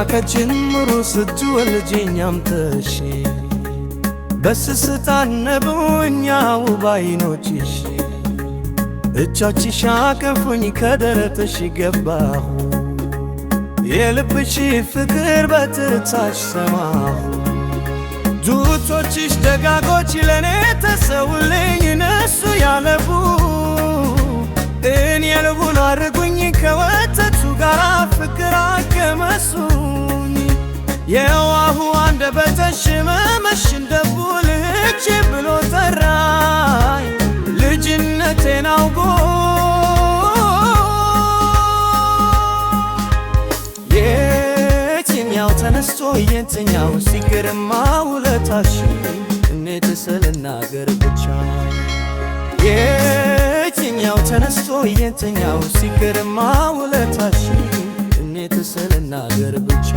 ከጅምሩ ስትወልጂኝ አምጥሽ በስስት አነቡኝ ውብ ዓይኖችሽ እጆችሽ አቀፉኝ ከደረትሽ ገባሁ የልብሽ ፍቅር በትርታሽ ሰማሁ ጡቶችሽ ደጋጎች ለኔ ተሰውልኝ እነሱ ያለቡ እኔ ልቡን አድርጉኝ ከወተቱ ጋር ፍቅር አገመሱኝ የዋሁ አንደበትሽ መመሽ እንደቡልች ብሎ ጠራኝ ልጅነቴን አውቆ የትኛው ተነስቶ የትኛው ሲገርማ ውለታሽ እንዴት ስልናገር ብቻ የትኛው ተነስቶ የትኛው ሲገርማ ውለታሽ እንዴት ስልናገር ብቻ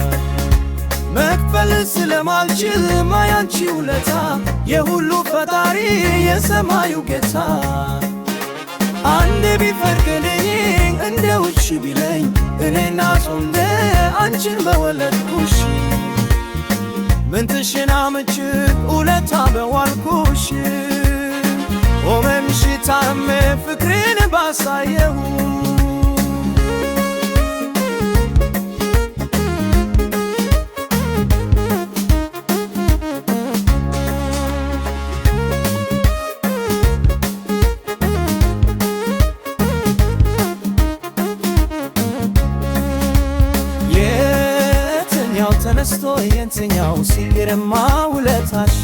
መክፈል ስለማልችል ማያንቺ ውለታ የሁሉ ፈጣሪ የሰማዩ ጌታ አንድ ቢፈቅድልኝ እንደ ውሽ ቢለኝ እኔና ጾምደ አንቺን በወለድኩሽ ምንትሽን አምችት ውለታ በዋልኩሽ ኦመምሽ ታሜ ፍቅርን ባሳየሁ ተነስቶ የትኛው ሲገርማ ውለታሽ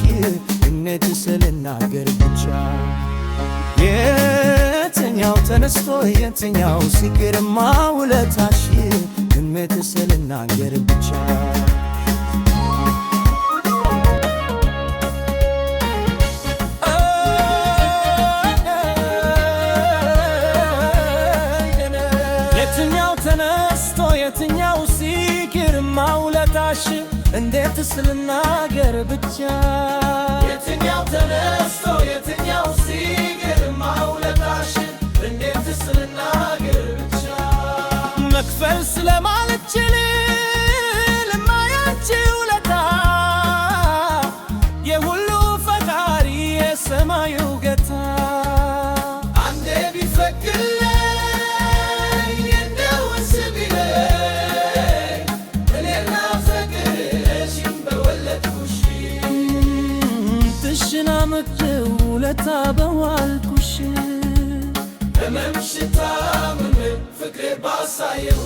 እንዴት ስልናገር ብቻ የትኛው ተነስቶ የትኛው ሲገርማ ውለታሽ እንዴት ስልናገር ብቻ የትኛው ተነስቶ የትኛው ሲገርማ ውለታሽ እንዴት ስልናገር ብቻ የትኛው ተነስቶ የትኛው ሲገርማ ውለታሽ እንዴት ስልናገር ብቻ መክፈል ስለማልችል ለማያንቺ ውለታ የሁሉ ፈጣሪ የሰማዩ ጌታ አንዴ ቢፈቅድልኝ ውለታ በዋልኩሽ በመምሽታ ምን ፍቅሬ ባሳየሁ